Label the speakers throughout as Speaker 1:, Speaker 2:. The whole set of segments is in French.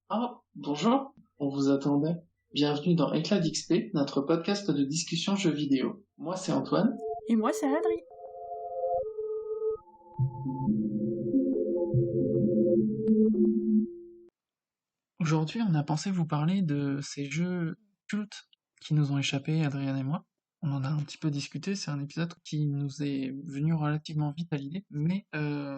Speaker 1: Ah, bonjour, on vous attendait. Bienvenue dans Éclat d'XP, notre podcast de discussion jeux vidéo. Moi, c'est Antoine.
Speaker 2: Et moi, c'est Adri.
Speaker 1: Aujourd'hui, on a pensé vous parler de ces jeux cultes qui nous ont échappé, Adrien et moi. On en a un petit peu discuté, c'est un épisode qui nous est venu relativement vite à l'idée, mais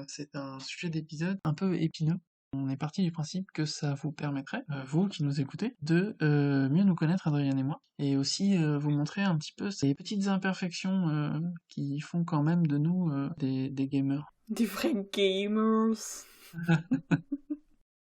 Speaker 1: c'est un sujet d'épisode un peu épineux. On est parti du principe que ça vous permettrait, vous qui nous écoutez, de mieux nous connaître, Adrien et moi, et aussi vous montrer un petit peu ces petites imperfections qui font quand même de nous des gamers.
Speaker 2: Des vrais gamers.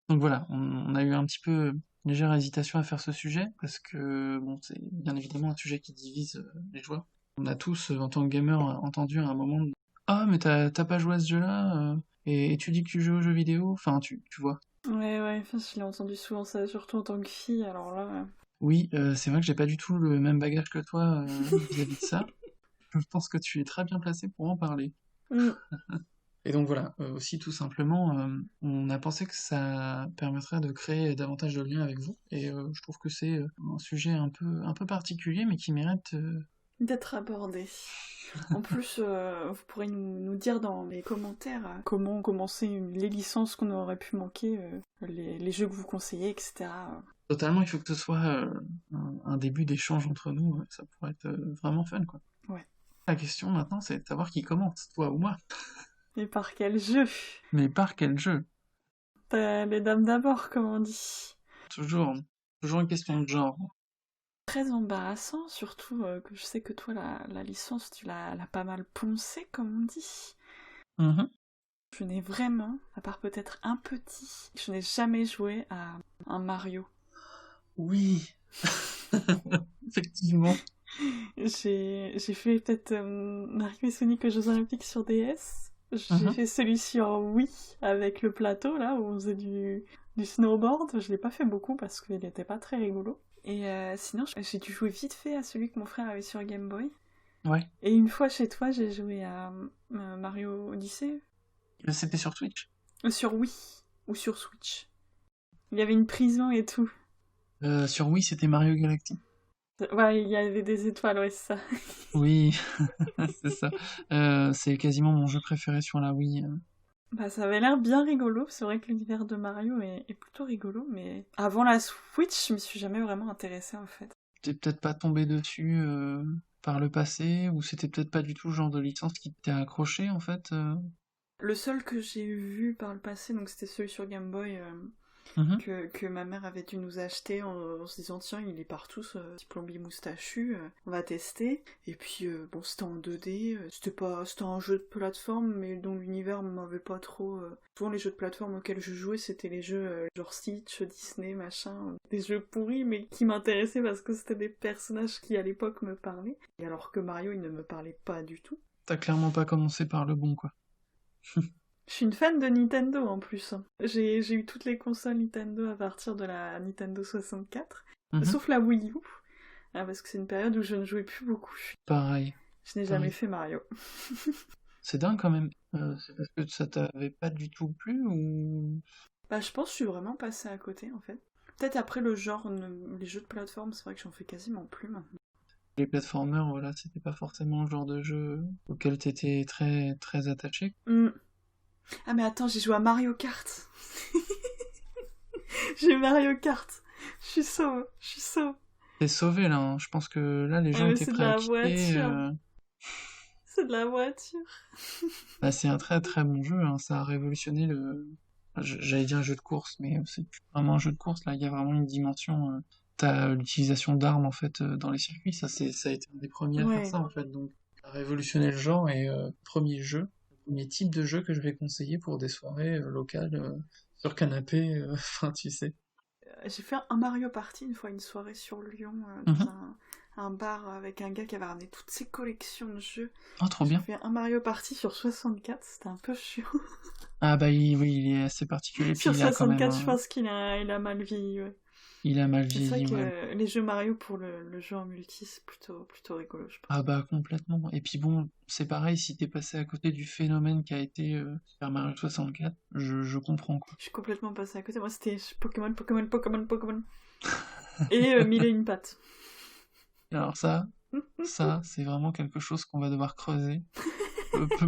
Speaker 1: Donc voilà, on a eu un petit peu une légère hésitation à faire ce sujet, parce que bon, c'est bien évidemment un sujet qui divise les joueurs. On a tous, en tant que gamer, entendu à un moment «Ah, mais t'as pas joué à ce jeu-là, et tu dis que tu joues aux jeux vidéo?» Enfin, tu vois.
Speaker 2: Ouais, enfin, je l'ai entendu souvent ça, surtout en tant que fille, alors là...
Speaker 1: Oui, c'est vrai que j'ai pas du tout le même bagage que toi vis-à-vis de ça. Je pense que tu es très bien placé pour en parler. Et donc voilà, aussi tout simplement, on a pensé que ça permettrait de créer davantage de liens avec vous, et je trouve que c'est un sujet un peu particulier, mais qui mérite...
Speaker 2: D'être abordé. En plus, vous pourrez nous dire dans les commentaires comment commencer les licences qu'on aurait pu manquer, les jeux que vous conseillez, etc.
Speaker 1: Totalement, il faut que ce soit un début d'échange entre nous, ça pourrait être vraiment fun, quoi.
Speaker 2: Ouais.
Speaker 1: La question maintenant, c'est de savoir qui commence, toi ou moi.
Speaker 2: Et par quel jeu?
Speaker 1: Mais par quel jeu?
Speaker 2: Les dames d'abord, comme on dit.
Speaker 1: Toujours une question de genre.
Speaker 2: Très embarrassant, surtout que je sais que toi, la licence, tu l'as pas mal poncée, comme on dit.
Speaker 1: Mhm.
Speaker 2: Je n'ai vraiment, à part peut-être un petit, je n'ai jamais joué à un Mario.
Speaker 1: Oui, effectivement.
Speaker 2: J'ai fait peut-être Mario et Sonic aux Jeux Olympiques sur DS. J'ai
Speaker 1: Mhm.
Speaker 2: fait celui sur Wii avec le plateau là où on faisait du snowboard. Je l'ai pas fait beaucoup parce qu'il n'était pas très rigolo. Et sinon, j'ai dû jouer vite fait à celui que mon frère avait sur Game Boy.
Speaker 1: Ouais.
Speaker 2: Et une fois chez toi, j'ai joué à Mario Odyssey.
Speaker 1: C'était sur Twitch.
Speaker 2: Sur Wii ou sur Switch. Il y avait une prison et tout.
Speaker 1: Sur Wii, c'était Mario Galaxy.
Speaker 2: Ouais, il y avait des étoiles, ouais, c'est ça.
Speaker 1: Oui, c'est ça. C'est quasiment mon jeu préféré sur la Wii.
Speaker 2: Bah, ça avait l'air bien rigolo. C'est vrai que l'univers de Mario est plutôt rigolo, mais avant la Switch, je m'y suis jamais vraiment intéressée en fait.
Speaker 1: T'es peut-être pas tombé dessus par le passé, ou c'était peut-être pas du tout le genre de licence qui t'est accroché en fait.
Speaker 2: Le seul que j'ai vu par le passé, donc c'était celui sur Game Boy
Speaker 1: Mhm.
Speaker 2: que ma mère avait dû nous acheter en se disant tiens, il est partout ce petit plombier moustachu, on va tester. Et puis bon, c'était en 2D, c'était un jeu de plateforme, mais dont l'univers m'avait pas trop. Souvent les jeux de plateforme auxquels je jouais, c'était les jeux genre Stitch, Disney, machin, des jeux pourris, mais qui m'intéressaient parce que c'était des personnages qui à l'époque me parlaient. Et alors que Mario, il ne me parlait pas du tout.
Speaker 1: T'as clairement pas commencé par le bon, quoi.
Speaker 2: Je suis une fan de Nintendo en plus. J'ai eu toutes les consoles Nintendo à partir de la Nintendo 64,
Speaker 1: Mhm.
Speaker 2: sauf la Wii U, parce que c'est une période où je ne jouais plus beaucoup.
Speaker 1: Pareil,
Speaker 2: Je n'ai jamais
Speaker 1: pareil.
Speaker 2: fait Mario.
Speaker 1: C'est dingue quand même. C'est parce que ça t'avait pas du tout plu, ou...
Speaker 2: Bah, je pense que je suis vraiment passée à côté en fait. Peut-être après le genre, les jeux de plateforme, c'est vrai que j'en fais quasiment plus maintenant.
Speaker 1: Les platformers, voilà, c'était pas forcément le genre de jeu auquel t'étais très très attaché.
Speaker 2: Hmm. Ah, mais attends, j'ai joué à Mario Kart. J'ai Mario Kart. Je suis sauve, je suis sauve.
Speaker 1: T'es sauvé là, hein. Je pense que là les
Speaker 2: Ah,
Speaker 1: gens
Speaker 2: mais
Speaker 1: étaient
Speaker 2: c'est de
Speaker 1: prêts à
Speaker 2: la
Speaker 1: quitter.
Speaker 2: voiture. C'est de la voiture.
Speaker 1: Bah, c'est un très très bon jeu, hein. Ça a révolutionné le... J'allais dire jeu de course, mais c'est plus vraiment un jeu de course, là il y a vraiment une dimension... T'as l'utilisation d'armes en fait dans les circuits, ça a été un des premiers à faire
Speaker 2: Ouais.
Speaker 1: ça en fait, donc ça a révolutionné le genre, et premier type de jeu que je vais conseiller pour des soirées locales sur canapé, enfin tu sais.
Speaker 2: J'ai fait un Mario Party une fois, une soirée sur Lyon, dans
Speaker 1: Mhm.
Speaker 2: un bar avec un gars qui avait ramené toutes ses collections de jeux.
Speaker 1: Oh, trop
Speaker 2: J'ai
Speaker 1: bien.
Speaker 2: fait un Mario Party sur 64, c'était un peu chiant.
Speaker 1: Ah bah oui, il est assez particulier, puis
Speaker 2: Sur
Speaker 1: il a quand même
Speaker 2: 64, je pense il a mal vieilli, ouais.
Speaker 1: Il a mal
Speaker 2: Mais c'est vrai
Speaker 1: vieilli, ouais.
Speaker 2: que les jeux Mario pour le jeu en multi, c'est plutôt rigolo, je pense.
Speaker 1: Ah bah complètement. Et puis bon, c'est pareil, si t'es passé à côté du phénomène qui a été Super Mario 64, je comprends quoi.
Speaker 2: Je suis complètement passée à côté. Moi, c'était Pokémon, Pokémon, Pokémon, Pokémon. Et mille et une pattes.
Speaker 1: Et alors ça, c'est vraiment quelque chose qu'on va devoir creuser.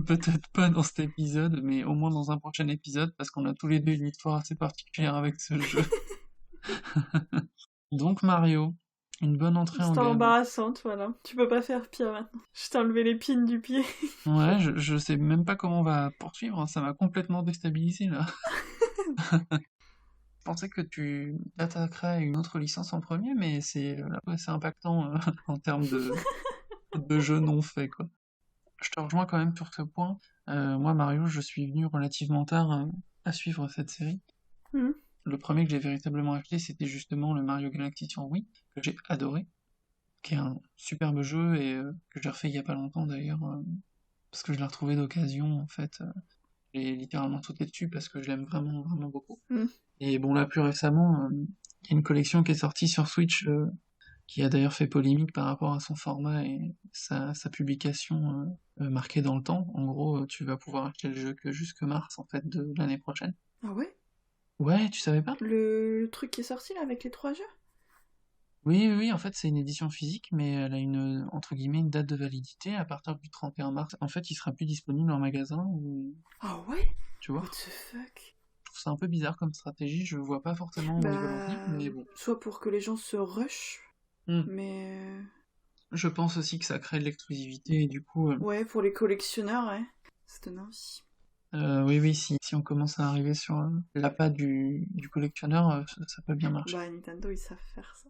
Speaker 1: Peut-être pas dans cet épisode, mais au moins dans un prochain épisode, parce qu'on a tous les deux une histoire assez particulière avec ce jeu. Donc Mario, une bonne entrée en
Speaker 2: C'était
Speaker 1: gamme.
Speaker 2: embarrassante, voilà. Tu peux pas faire pire maintenant. Je t'ai enlevé l'épine du pied.
Speaker 1: Ouais, je sais même pas comment on va poursuivre, hein, ça m'a complètement déstabilisé là. Je pensais que tu t'attaquerais à une autre licence en premier, mais c'est impactant en termes de jeux non faits, quoi. Je te rejoins quand même sur ce point. Moi, Mario, je suis venu relativement tard à suivre cette série.
Speaker 2: Mhm.
Speaker 1: Le premier que j'ai véritablement acheté, c'était justement le Mario Galaxy sur Wii, que j'ai adoré, qui est un superbe jeu et que j'ai refait il y a pas longtemps d'ailleurs, parce que je l'ai retrouvé d'occasion en fait. J'ai littéralement sauté dessus parce que je l'aime vraiment, vraiment beaucoup.
Speaker 2: Mhm.
Speaker 1: Et bon, là, plus récemment, il y a une collection qui est sortie sur Switch, qui a d'ailleurs fait polémique par rapport à son format et sa publication marquée dans le temps. En gros, tu vas pouvoir acheter le jeu que jusque mars, en fait, de l'année prochaine.
Speaker 2: Ah ouais?
Speaker 1: Ouais, tu savais pas?
Speaker 2: Le truc qui est sorti là avec les 3 jeux?
Speaker 1: Oui, oui, oui, en fait, c'est une édition physique, mais elle a une, entre guillemets, une date de validité à partir du 31 mars. En fait, il sera plus disponible en magasin, ou,
Speaker 2: Ah ouais?
Speaker 1: tu vois.
Speaker 2: What the fuck?
Speaker 1: Je trouve ça un peu bizarre comme stratégie, je vois pas forcément où ils veulent en venir,
Speaker 2: Bah,
Speaker 1: mais bon.
Speaker 2: soit pour que les gens se rushent,
Speaker 1: Hmm.
Speaker 2: mais
Speaker 1: Je pense aussi que ça crée de l'exclusivité, et du coup,
Speaker 2: ouais, pour les collectionneurs, ouais. Ça donne envie.
Speaker 1: oui, oui, si on commence à arriver sur l'appât du collectionneur, ça peut bien marcher.
Speaker 2: Bah, Nintendo, ils savent faire ça.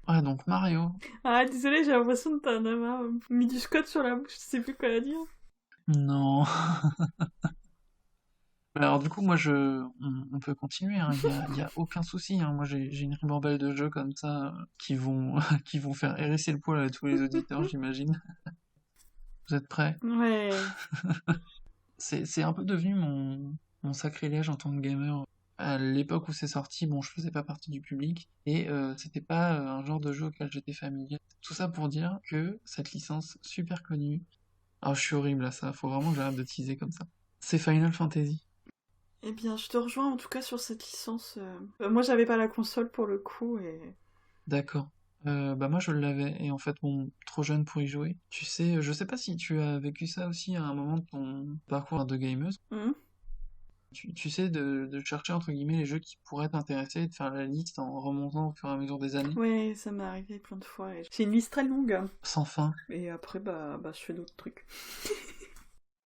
Speaker 1: Ouais, donc Mario.
Speaker 2: Ah, désolé, j'ai l'impression que t'en as marre. Mis du scotch sur la bouche, je sais plus quoi dire.
Speaker 1: Non. Alors du coup, moi, on peut continuer, hein, y a aucun souci, hein. Moi, j'ai une ribambelle de jeux comme ça qui vont, qui vont faire hérisser le poil à tous les auditeurs, j'imagine. Vous êtes prêts?
Speaker 2: Ouais.
Speaker 1: C'est un peu devenu mon sacrilège en tant que gamer. À l'époque où c'est sorti, bon, je faisais pas partie du public et c'était pas un genre de jeu auquel j'étais familier. Tout ça pour dire que cette licence super connue, ah, je suis horrible à ça, faut vraiment que j'arrête de teaser comme ça. C'est Final Fantasy.
Speaker 2: Eh bien, je te rejoins en tout cas sur cette licence. Moi, j'avais pas la console pour le coup et.
Speaker 1: D'accord. Bah moi je l'avais et en fait bon trop jeune pour y jouer. Tu sais, je sais pas si tu as vécu ça aussi à un moment de ton parcours de gameuse.
Speaker 2: Mhm.
Speaker 1: Tu sais de chercher entre guillemets les jeux qui pourraient t'intéresser et de faire la liste en remontant au fur et à mesure des années.
Speaker 2: Ouais, ça m'est arrivé plein de fois. J'ai une liste très longue.
Speaker 1: Sans fin.
Speaker 2: Et après, bah je fais d'autres trucs.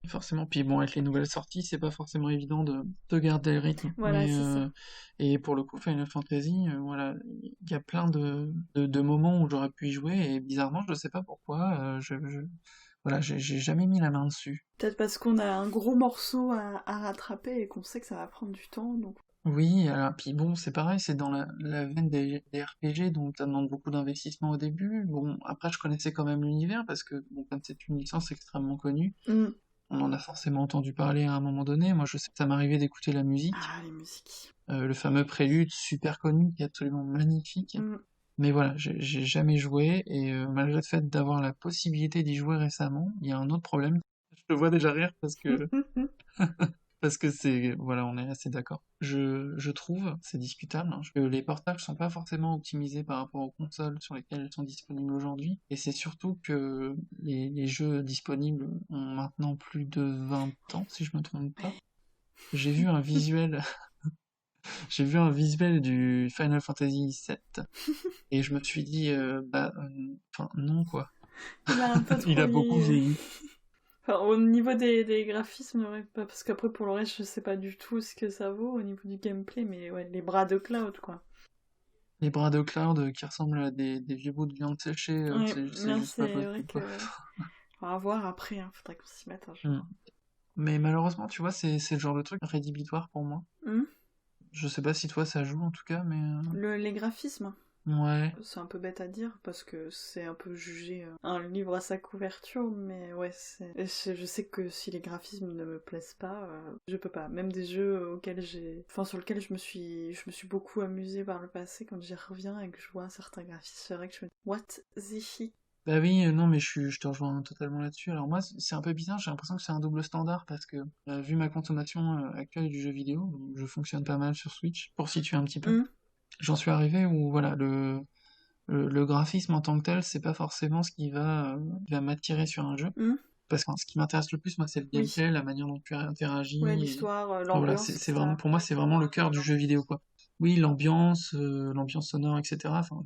Speaker 1: Forcément, puis bon, avec les nouvelles sorties, c'est pas forcément évident de garder le rythme.
Speaker 2: Voilà,
Speaker 1: Mais,
Speaker 2: c'est ça.
Speaker 1: et pour le coup, Final Fantasy, voilà, il y a plein de moments où j'aurais pu y jouer, et bizarrement, je sais pas pourquoi, voilà, j'ai jamais mis la main dessus.
Speaker 2: Peut-être parce qu'on a un gros morceau à rattraper et qu'on sait que ça va prendre du temps, donc.
Speaker 1: Oui, alors, puis bon, c'est pareil, c'est dans la veine des RPG, donc ça demande beaucoup d'investissement au début. Bon, après, je connaissais quand même l'univers, parce que, bon, comme c'est une licence extrêmement connue,
Speaker 2: Mm.
Speaker 1: on en a forcément entendu parler à un moment donné. Moi, je sais que ça m'arrivait d'écouter la musique.
Speaker 2: Ah, les musiques.
Speaker 1: Le fameux prélude super connu qui est absolument magnifique.
Speaker 2: Mm.
Speaker 1: Mais voilà, j'ai jamais joué et malgré le fait d'avoir la possibilité d'y jouer récemment, il y a un autre problème. Je te vois déjà rire parce que c'est voilà, on est assez d'accord. Je trouve, c'est discutable, hein, que les portages sont pas forcément optimisés par rapport aux consoles sur lesquelles elles sont disponibles aujourd'hui. Et c'est surtout que les jeux disponibles ont maintenant plus de 20 ans, si je me trompe pas. J'ai vu un visuel J'ai vu un visuel du Final Fantasy VII et je me suis dit, enfin non quoi.
Speaker 2: Il a un peu
Speaker 1: Il
Speaker 2: trop
Speaker 1: a beaucoup
Speaker 2: vieilli.
Speaker 1: vieilli.
Speaker 2: Enfin, au niveau des graphismes, ouais, parce qu'après pour le reste, je sais pas du tout ce que ça vaut au niveau du gameplay, mais ouais, les bras de Cloud, quoi.
Speaker 1: Les bras de Cloud qui ressemblent à des vieux bouts de viande séchée,
Speaker 2: Ouais,
Speaker 1: c'est
Speaker 2: là
Speaker 1: juste pas
Speaker 2: c'est vrai
Speaker 1: possible
Speaker 2: que.
Speaker 1: quoi.
Speaker 2: On va voir après, hein, faudrait qu'on s'y mette un
Speaker 1: Mm.
Speaker 2: jour.
Speaker 1: Mais malheureusement, tu vois, c'est le genre de truc rédhibitoire pour moi.
Speaker 2: Hmm.
Speaker 1: Je sais pas si toi ça joue en tout cas, mais
Speaker 2: Les graphismes.
Speaker 1: Ouais.
Speaker 2: C'est un peu bête à dire parce que c'est un peu juger un livre à sa couverture, mais ouais, je sais que si les graphismes ne me plaisent pas, je peux pas. Même des jeux sur lesquels je me suis beaucoup amusée par le passé, quand j'y reviens et que je vois certains graphismes, c'est vrai que je me dis, what the shit?
Speaker 1: Bah oui, non, mais je te rejoins totalement là-dessus. Alors moi, c'est un peu bizarre, j'ai l'impression que c'est un double standard parce que, vu ma consommation actuelle du jeu vidéo, je fonctionne pas mal sur Switch, pour situer un petit peu.
Speaker 2: Hmm.
Speaker 1: J'en suis arrivé où, voilà, le graphisme en tant que tel, c'est pas forcément ce qui va m'attirer sur un jeu.
Speaker 2: Hmm.
Speaker 1: Parce que ce qui m'intéresse le plus, moi, c'est le
Speaker 2: Oui,
Speaker 1: gameplay, la manière dont tu
Speaker 2: ouais,
Speaker 1: interagis.
Speaker 2: l'histoire,
Speaker 1: Enfin, voilà,
Speaker 2: l'ambiance,
Speaker 1: c'est vraiment,
Speaker 2: etc.
Speaker 1: pour moi, c'est vraiment le cœur du jeu vidéo, quoi. Oui, l'ambiance sonore, etc. Enfin,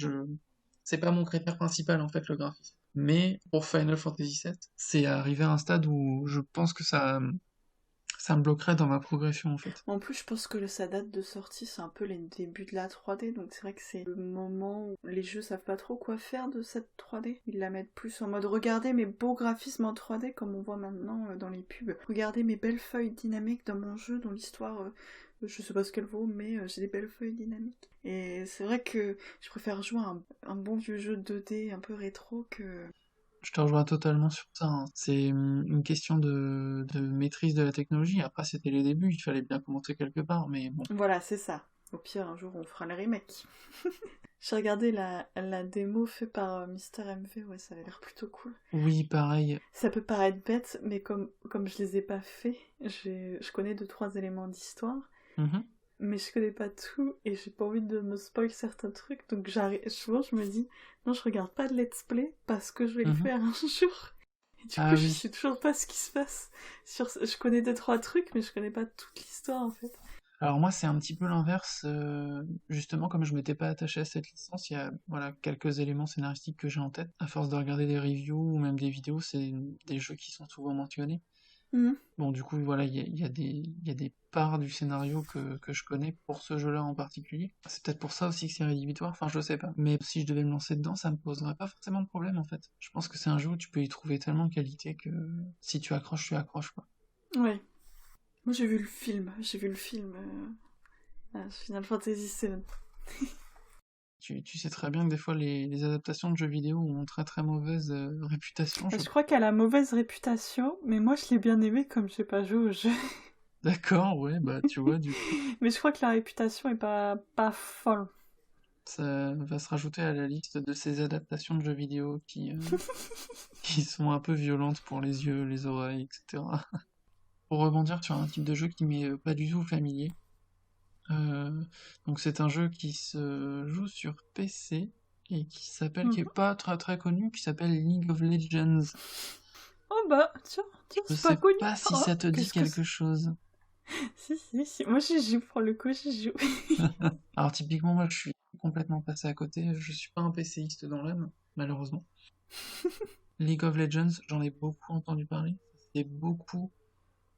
Speaker 1: c'est pas mon critère principal, en fait, le graphisme. Mais pour Final Fantasy VII, c'est arrivé à un stade où je pense que ça me bloquerait dans ma progression, en fait.
Speaker 2: En plus, je pense que sa date de sortie, c'est un peu les débuts de la 3D, donc c'est vrai que c'est le moment où les jeux savent pas trop quoi faire de cette 3D. Ils la mettent plus en mode regardez mes beaux graphismes en 3D, comme on voit maintenant dans les pubs. Regardez mes belles feuilles dynamiques dans mon jeu, dont l'histoire, je sais pas ce qu'elle vaut, mais j'ai des belles feuilles dynamiques. Et c'est vrai que je préfère jouer à un bon vieux jeu 2D un peu rétro que...
Speaker 1: Je te rejoins totalement sur ça, hein. C'est une question de maîtrise de la technologie. Après, c'était les débuts, il fallait bien commencer quelque part, mais bon.
Speaker 2: Voilà, c'est ça. Au pire, un jour, on fera le remake. J'ai regardé la démo faite par Mister MV, ouais, ça avait l'air plutôt cool.
Speaker 1: Oui, pareil.
Speaker 2: Ça peut paraître bête, mais comme je les ai pas faits, je connais 2-3 éléments d'histoire,
Speaker 1: Mhm.
Speaker 2: mais je connais pas tout et j'ai pas envie de me spoil certains trucs, donc souvent je me dis, non, je regarde pas de let's play parce que je vais le
Speaker 1: Mhm.
Speaker 2: faire un jour. Et du coup,
Speaker 1: Ah
Speaker 2: je
Speaker 1: oui.
Speaker 2: sais toujours pas ce qui se passe. Je connais 2-3 trucs, mais je connais pas toute l'histoire en fait.
Speaker 1: Alors moi, c'est un petit peu l'inverse. Justement, comme je m'étais pas attaché à cette licence, il y a voilà, quelques éléments scénaristiques que j'ai en tête. À force de regarder des reviews ou même des vidéos, c'est des jeux qui sont souvent mentionnés.
Speaker 2: Mhm.
Speaker 1: Bon, du coup, voilà, il y a des parts du scénario que je connais pour ce jeu-là en particulier. C'est peut-être pour ça aussi que c'est rédhibitoire, enfin, je sais pas. Mais si je devais me lancer dedans, ça me poserait pas forcément de problème, en fait. Je pense que c'est un jeu où tu peux y trouver tellement de qualité que si tu accroches, quoi.
Speaker 2: Ouais. Moi j'ai vu le film Final Fantasy VII.
Speaker 1: Tu sais très bien que des fois, les adaptations de jeux vidéo ont une très très mauvaise réputation,
Speaker 2: Je crois qu'elle a mauvaise réputation, mais moi je l'ai bien aimée comme j'ai pas joué au jeu.
Speaker 1: D'accord, ouais, bah tu vois, du coup,
Speaker 2: Mais je crois que la réputation est pas folle.
Speaker 1: ça va se rajouter à la liste de ces adaptations de jeux vidéo qui sont un peu violentes pour les yeux, les oreilles, etc. Pour rebondir sur un type de jeu qui m'est pas du tout familier. Donc c'est un jeu qui se joue sur PC et qui est
Speaker 2: Mhm.
Speaker 1: pas très très connu, qui s'appelle League of Legends.
Speaker 2: Oh bah, tiens,
Speaker 1: Je
Speaker 2: c'est pas
Speaker 1: sais
Speaker 2: connu.
Speaker 1: pas si
Speaker 2: Oh,
Speaker 1: ça te dit
Speaker 2: qu'est-ce que
Speaker 1: quelque
Speaker 2: c'est?
Speaker 1: chose.
Speaker 2: Si, si, si. Moi j'y joue pour le coup, j'y joue.
Speaker 1: Alors typiquement moi je suis complètement passé à côté, je suis pas un PCiste dans l'âme, malheureusement. League of Legends, j'en ai beaucoup entendu parler, c'est beaucoup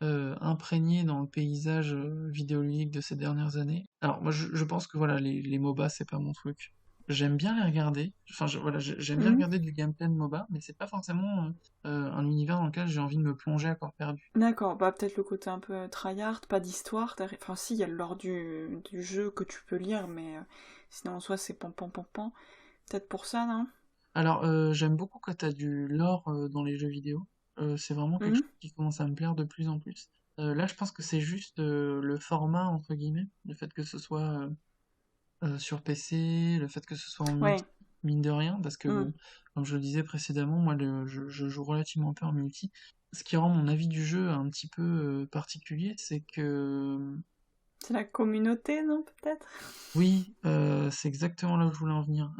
Speaker 1: imprégné dans le paysage vidéoludique de ces dernières années. Alors moi je pense que voilà les MOBA c'est pas mon truc. J'aime bien les regarder, enfin voilà, j'aime bien
Speaker 2: Mhm.
Speaker 1: regarder du gameplay de MOBA, mais c'est pas forcément un univers dans lequel j'ai envie de me plonger à corps perdu.
Speaker 2: D'accord, bah peut-être le côté un peu tryhard, pas d'histoire. Enfin si, il y a le lore du jeu que tu peux lire, mais sinon en soi c'est pan pan pan pan. Peut-être pour ça, non?
Speaker 1: Alors j'aime beaucoup quand t'as du lore dans les jeux vidéo. C'est vraiment quelque
Speaker 2: Mhm.
Speaker 1: chose qui commence à me plaire de plus en plus. Là je pense que c'est juste le format entre guillemets, le fait que ce soit sur PC, le fait que ce soit en multi,
Speaker 2: Ouais.
Speaker 1: mine de rien, parce que,
Speaker 2: Mhm.
Speaker 1: comme je le disais précédemment, moi je joue relativement peu en multi. Ce qui rend mon avis du jeu un petit peu particulier, c'est que,
Speaker 2: C'est la communauté, non, peut-être?
Speaker 1: oui, c'est exactement là où je voulais en venir.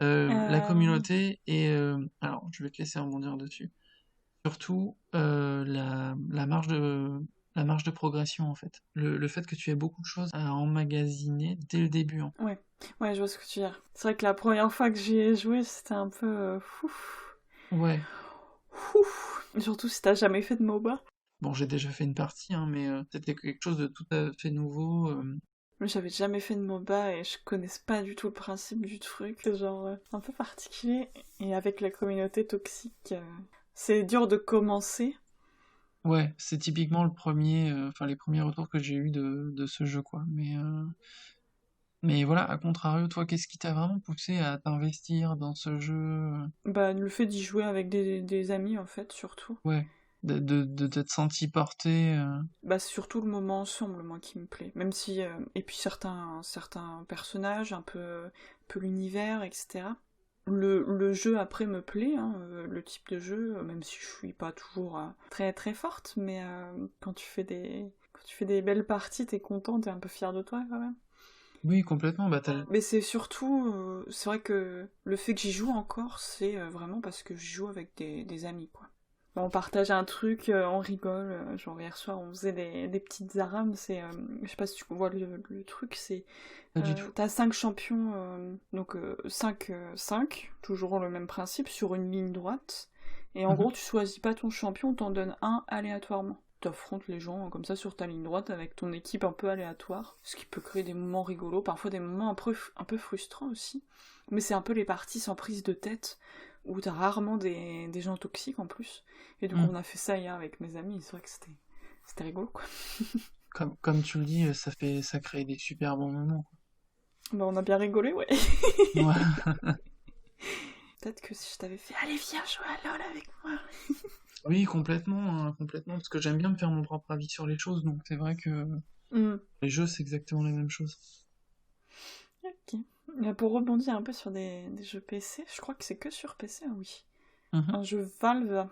Speaker 1: La
Speaker 2: Euh,
Speaker 1: communauté et, alors je vais te laisser rebondir dessus. Surtout la marge de progression en fait. Le fait que tu aies beaucoup de choses à emmagasiner dès le début, hein.
Speaker 2: Ouais, ouais, je vois ce que tu veux dire. C'est vrai que la première fois que j'y ai joué, c'était un peu fouf.
Speaker 1: Ouais.
Speaker 2: Fouf. Surtout si t'as jamais fait de MOBA.
Speaker 1: Bon, j'ai déjà fait une partie, hein, mais c'était quelque chose de tout à fait nouveau.
Speaker 2: Mais j'avais jamais fait de MOBA et je connaisse pas du tout le principe du truc. C'est genre un peu particulier. Et avec la communauté toxique, c'est dur de commencer.
Speaker 1: Ouais, c'est typiquement enfin les premiers retours que j'ai eu de ce jeu, quoi. Mais Mais voilà, à contrario, toi, qu'est-ce qui t'a vraiment poussé à t'investir dans ce jeu?
Speaker 2: Bah, le fait d'y jouer avec des amis, en fait, surtout.
Speaker 1: Ouais, de t'être senti porté.
Speaker 2: Bah, c'est surtout le moment ensemble, moi, qui me plaît. Même si... et puis certains personnages, un peu l'univers, etc. Le jeu, après, me plaît, hein, le type de jeu, même si je suis pas toujours très très forte, mais quand tu fais des belles parties, t'es content, t'es un peu fier de toi, quand même.
Speaker 1: Oui, complètement. Bah,
Speaker 2: Mais c'est surtout... c'est vrai que le fait que j'y joue encore, c'est vraiment parce que je joue avec des amis, quoi. On partage un truc, on rigole. Genre hier soir, on faisait des petites arames. Je sais pas si tu vois le truc, c'est
Speaker 1: pas du tout.
Speaker 2: t'as 5 champions, donc 5, toujours le même principe, sur une ligne droite. Et en
Speaker 1: Mhm.
Speaker 2: gros, tu choisis pas ton champion, t'en donnes un aléatoirement. T'affrontes les gens comme ça sur ta ligne droite avec ton équipe un peu aléatoire, ce qui peut créer des moments rigolos, parfois des moments un peu frustrants aussi. Mais c'est un peu les parties sans prise de tête, où t'as rarement des gens toxiques en plus. Et du coup,
Speaker 1: Mm.
Speaker 2: on a fait ça hier avec mes amis, c'est vrai que c'était rigolo, quoi.
Speaker 1: Comme tu le dis, ça crée des super bons moments,
Speaker 2: Bah, on a bien rigolé, ouais.
Speaker 1: quoi. Ouais.
Speaker 2: Peut-être que si je t'avais fait allez, viens jouer à LoL avec moi.
Speaker 1: Oui, complètement, hein, complètement, parce que j'aime bien me faire mon propre avis sur les choses, donc c'est vrai que
Speaker 2: Hmm,
Speaker 1: les jeux, c'est exactement la même chose.
Speaker 2: ok. Pour rebondir un peu sur des jeux PC, je crois que c'est que sur PC, hein, oui.
Speaker 1: Mhm.
Speaker 2: Un jeu Valve,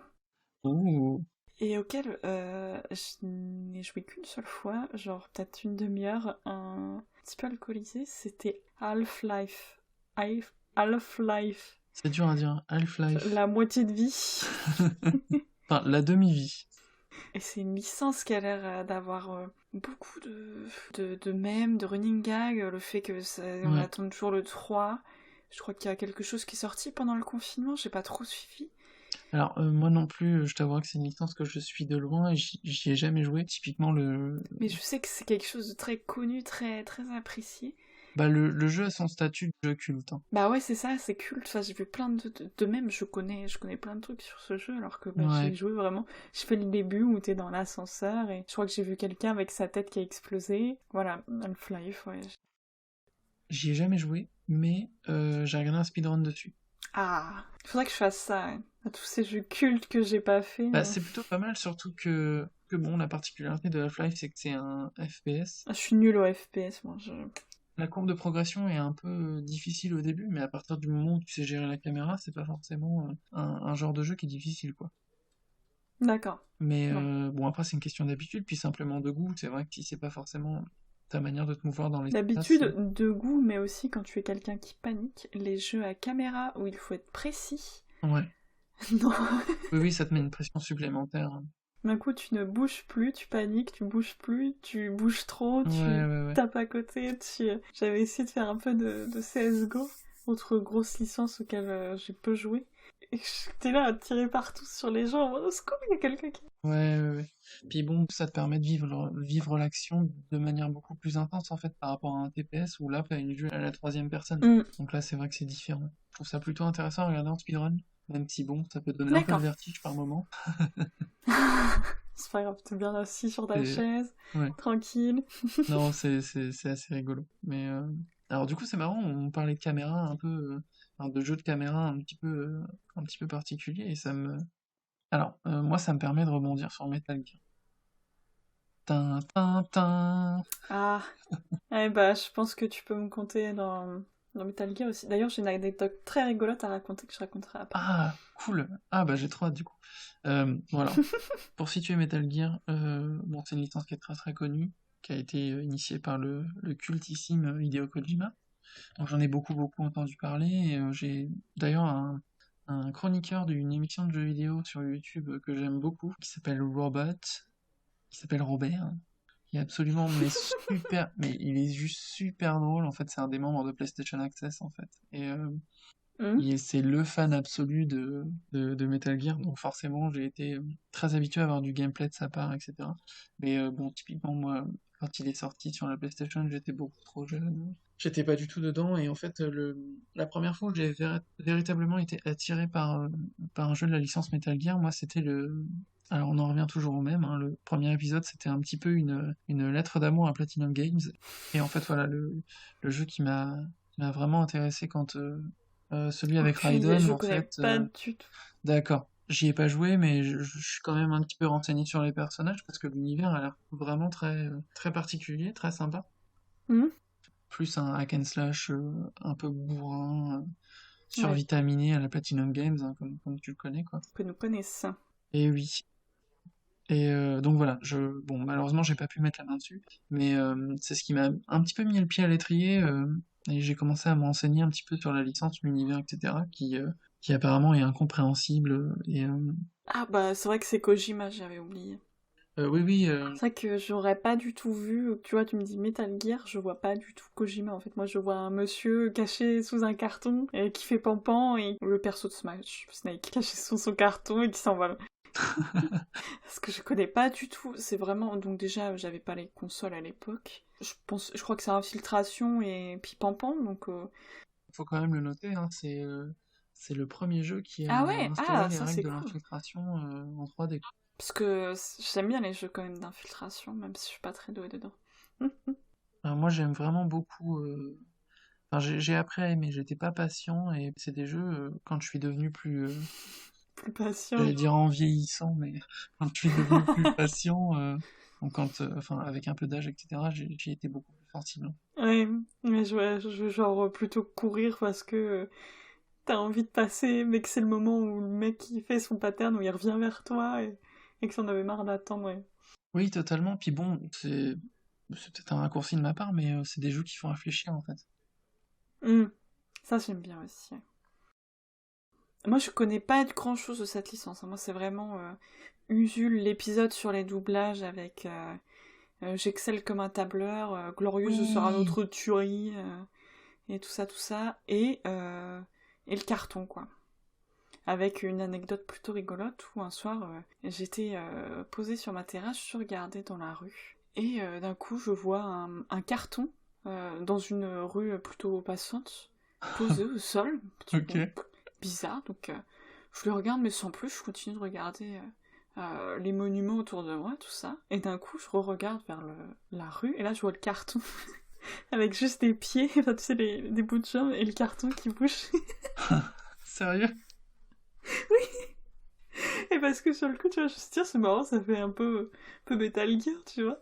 Speaker 1: Ouh.
Speaker 2: et auquel je n'ai joué qu'une seule fois, genre peut-être une demi-heure, un petit peu alcoolisé, c'était Half-Life. Half-Life.
Speaker 1: C'est dur à dire. Half-Life.
Speaker 2: La moitié de vie.
Speaker 1: Enfin, la demi-vie.
Speaker 2: Et c'est une licence qui a l'air d'avoir beaucoup de mèmes, de running gags, le fait que on
Speaker 1: Ouais.
Speaker 2: attend toujours le 3. Je crois qu'il y a quelque chose qui est sorti pendant le confinement, j'ai pas trop suivi.
Speaker 1: Alors, moi non plus, je t'avoue que c'est une licence que je suis de loin et j'y ai jamais joué. Typiquement,
Speaker 2: Mais je sais que c'est quelque chose de très connu, très, très apprécié.
Speaker 1: le jeu a son statut de jeu culte, hein.
Speaker 2: Bah ouais, c'est ça, c'est culte. Enfin, j'ai vu plein de mèmes, je connais plein de trucs sur ce jeu, alors que bah,
Speaker 1: Ouais.
Speaker 2: j'ai joué vraiment. J'ai fait le début où t'es dans l'ascenseur et je crois que j'ai vu quelqu'un avec sa tête qui a explosé. Voilà, Half-Life, ouais.
Speaker 1: J'y ai jamais joué, mais j'ai regardé un speedrun dessus.
Speaker 2: Ah, il faudrait que je fasse ça, hein. À tous ces jeux cultes que j'ai pas fait.
Speaker 1: Bah, c'est plutôt pas mal, surtout que bon, la particularité de Half-Life, c'est que c'est un FPS.
Speaker 2: Ah, je suis nulle au FPS, moi.
Speaker 1: La courbe de progression est un peu difficile au début, mais à partir du moment où tu sais gérer la caméra, c'est pas forcément un genre de jeu qui est difficile, quoi.
Speaker 2: D'accord.
Speaker 1: Mais
Speaker 2: Bon.
Speaker 1: bon, après, c'est une question d'habitude, puis simplement de goût. C'est vrai que si c'est pas forcément ta manière de te mouvoir dans l'espace.
Speaker 2: D'habitude, de goût, mais aussi quand tu es quelqu'un qui panique, les jeux à caméra où il faut être précis.
Speaker 1: Ouais.
Speaker 2: Non.
Speaker 1: Oui, oui, ça te met une pression supplémentaire, hein.
Speaker 2: D'un coup, tu ne bouges plus, tu paniques, tu bouges plus, tu bouges trop,
Speaker 1: Ouais,
Speaker 2: tu
Speaker 1: ouais, ouais.
Speaker 2: tapes à côté. J'avais essayé de faire un peu de CSGO, autre grosse licence auquel j'ai peu joué. Et j'étais là à tirer partout sur les gens en mode, au secours, il y a quelqu'un qui...
Speaker 1: Ouais, ouais, ouais. Puis bon, ça te permet de vivre l'action de manière beaucoup plus intense, en fait, par rapport à un TPS où là, t'as une vue à la troisième personne.
Speaker 2: Hmm,
Speaker 1: Donc là, c'est vrai que c'est différent. Je trouve ça plutôt intéressant à regarder en speedrun, même si bon, ça peut donner un peu le
Speaker 2: d'accord.
Speaker 1: vertige par moment.
Speaker 2: C'est pas grave, t'es bien assis sur ta
Speaker 1: Et
Speaker 2: chaise,
Speaker 1: ouais.
Speaker 2: tranquille.
Speaker 1: Non, c'est assez rigolo. Mais alors du coup, c'est marrant, on parlait de caméra un peu, enfin, de jeux de caméra un petit peu particulier, et ça me... Alors, moi, ça me permet de rebondir sur Metal Gear. Tin, tin, tin.
Speaker 2: Ah, eh bah, je pense que tu peux me compter dans Metal Gear aussi. D'ailleurs, j'ai une anecdote très rigolote à raconter que je raconterai après.
Speaker 1: Ah, cool. Ah, bah j'ai trop hâte du coup. Voilà. Pour situer Metal Gear, bon, c'est une licence qui est très très connue, qui a été initiée par le cultissime Hideo Kojima. Donc j'en ai beaucoup beaucoup entendu parler. Et, j'ai d'ailleurs un chroniqueur d'une émission de jeux vidéo sur YouTube que j'aime beaucoup, qui s'appelle qui s'appelle Robert, qui est absolument mais il est juste super drôle. En fait, c'est un des membres de PlayStation Access en fait. Et
Speaker 2: Hmm.
Speaker 1: c'est le fan absolu de Metal Gear, donc forcément j'ai été très habitué à avoir du gameplay de sa part, etc. Mais bon, typiquement moi, quand il est sorti sur la PlayStation, j'étais beaucoup trop jeune. J'étais pas du tout dedans, et en fait, la première fois où j'ai véritablement été attiré par un jeu de la licence Metal Gear, moi c'était Alors on en revient toujours au même, hein, le premier épisode c'était un petit peu une lettre d'amour à Platinum Games, et en fait voilà le jeu qui m'a vraiment intéressé quand celui avec
Speaker 2: Aucune idée,
Speaker 1: Raiden
Speaker 2: je
Speaker 1: en
Speaker 2: connais
Speaker 1: fait.
Speaker 2: pas du tout.
Speaker 1: D'accord, j'y ai pas joué mais je suis quand même un petit peu renseigné sur les personnages parce que l'univers a l'air vraiment très particulier, très sympa.
Speaker 2: Hmm.
Speaker 1: Plus un hack and slash un peu bourrin,
Speaker 2: Ouais,
Speaker 1: survitaminé à la Platinum Games, hein, comme tu le connais quoi.
Speaker 2: que nous connaissons.
Speaker 1: Et oui. Et donc voilà, bon, malheureusement, j'ai pas pu mettre la main dessus, mais c'est ce qui m'a un petit peu mis le pied à l'étrier, et j'ai commencé à me renseigner un petit peu sur la licence, l'univers, etc., qui apparemment est incompréhensible, et
Speaker 2: Ah bah c'est vrai que c'est Kojima, j'avais oublié.
Speaker 1: oui, oui,
Speaker 2: C'est vrai que j'aurais pas du tout vu, tu vois, tu me dis Metal Gear, je vois pas du tout Kojima en fait. Moi je vois un monsieur caché sous un carton et qui fait pampan et le perso de Smash, Snake, caché sous son carton et qui s'envole. Parce que je connais pas du tout, c'est vraiment. Donc déjà j'avais pas les consoles à l'époque. Je crois que c'est infiltration et puis pampan donc.
Speaker 1: faut quand même le noter, hein, c'est le premier jeu qui a
Speaker 2: Ah ouais,
Speaker 1: instauré
Speaker 2: ah
Speaker 1: les
Speaker 2: ça
Speaker 1: règles
Speaker 2: c'est
Speaker 1: de
Speaker 2: cool.
Speaker 1: l'infiltration en 3D.
Speaker 2: Parce que j'aime bien les jeux quand même d'infiltration, même si je suis pas très douée dedans.
Speaker 1: Alors moi, j'aime vraiment beaucoup. Enfin, j'ai appris à aimer, j'étais pas patient, et c'est des jeux, quand je suis devenu plus,
Speaker 2: Plus patient.
Speaker 1: j'allais dire en vieillissant, mais quand je suis devenu plus patient, donc enfin, avec un peu d'âge, etc., j'y étais beaucoup plus sensible.
Speaker 2: Ouais, mais je veux genre plutôt courir parce que t'as envie de passer, mais que c'est le moment où le mec il fait son pattern, où il revient vers toi et que t'en avais marre d'attendre. Ouais.
Speaker 1: Oui, totalement. Puis bon, c'est peut-être un raccourci de ma part, mais c'est des jeux qui font réfléchir en fait.
Speaker 2: Hmm. Ça j'aime bien aussi. Moi je connais pas grand chose de cette licence, hein. Moi c'est vraiment Usul, l'épisode sur les doublages avec J'excelle comme un tableur, Glorieuse sera
Speaker 1: Oui,
Speaker 2: notre tuerie, et tout ça, et le carton quoi. Avec une anecdote plutôt rigolote où un soir j'étais posée sur ma terrasse, je regardais dans la rue et d'un coup je vois un carton dans une rue plutôt passante posé au sol. Bon,
Speaker 1: ok.
Speaker 2: bizarre, donc je le regarde mais sans plus, je continue de regarder les monuments autour de moi, tout ça, et d'un coup je re-regarde vers la rue et là je vois le carton avec juste des pieds, enfin tu sais, des bouts de jambes et le carton qui bouge.
Speaker 1: Sérieux?
Speaker 2: Et parce que sur le coup, tu vois, je me suis dit, c'est marrant, ça fait un peu Metal Gear, tu vois.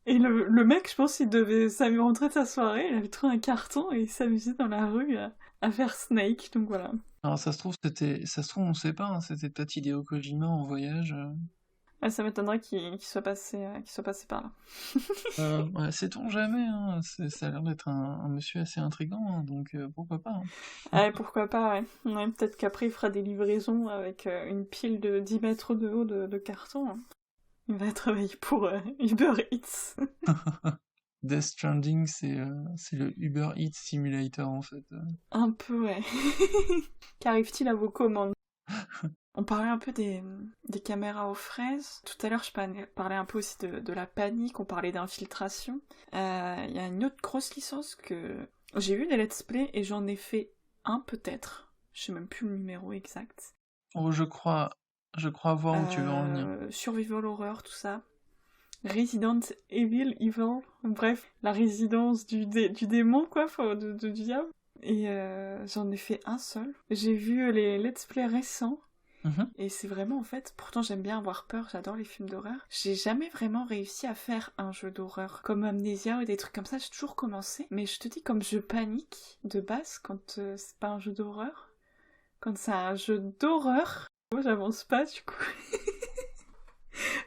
Speaker 2: Et le mec, je pense qu'il devait rentrer de sa soirée, il avait trouvé un carton et il s'amusait dans la rue à faire Snake, donc voilà.
Speaker 1: Alors ça se trouve, on sait pas, hein, c'était peut-être Hideo Kojima en voyage.
Speaker 2: Ah, ça m'étonnerait qu'il soit passé par là.
Speaker 1: Ouais, sait-on jamais, hein, ça a l'air d'être un monsieur assez intriguant, hein, donc pourquoi pas, hein.
Speaker 2: Ah, pourquoi pas, ouais. Ouais, peut-être qu'après il fera des livraisons avec une pile de 10 mètres de haut de carton, hein. Il va travailler pour Uber Eats.
Speaker 1: Death Stranding, c'est le Uber Eats Simulator en fait.
Speaker 2: Un peu, ouais. Qu'arrive-t-il à vos commandes? On parlait un peu des caméras aux fraises. Tout à l'heure, je parlais un peu aussi de la panique, on parlait d'infiltration. Il y a une autre grosse licence que j'ai vu des let's play et j'en ai fait un peut-être. Je sais même plus le numéro exact.
Speaker 1: Oh, je crois voir où tu veux en venir.
Speaker 2: Survival Horror, tout ça. Resident Evil. Bref, la résidence du démon, quoi, enfin, du diable. Et j'en ai fait un seul. J'ai vu les let's play récents.
Speaker 1: Mhm.
Speaker 2: Et c'est vraiment en fait, pourtant j'aime bien avoir peur, j'adore les films d'horreur. J'ai jamais vraiment réussi à faire un jeu d'horreur comme Amnesia ou des trucs comme ça, j'ai toujours commencé. Mais je te dis, comme je panique de base quand c'est pas un jeu d'horreur, quand c'est un jeu d'horreur, moi j'avance pas du coup.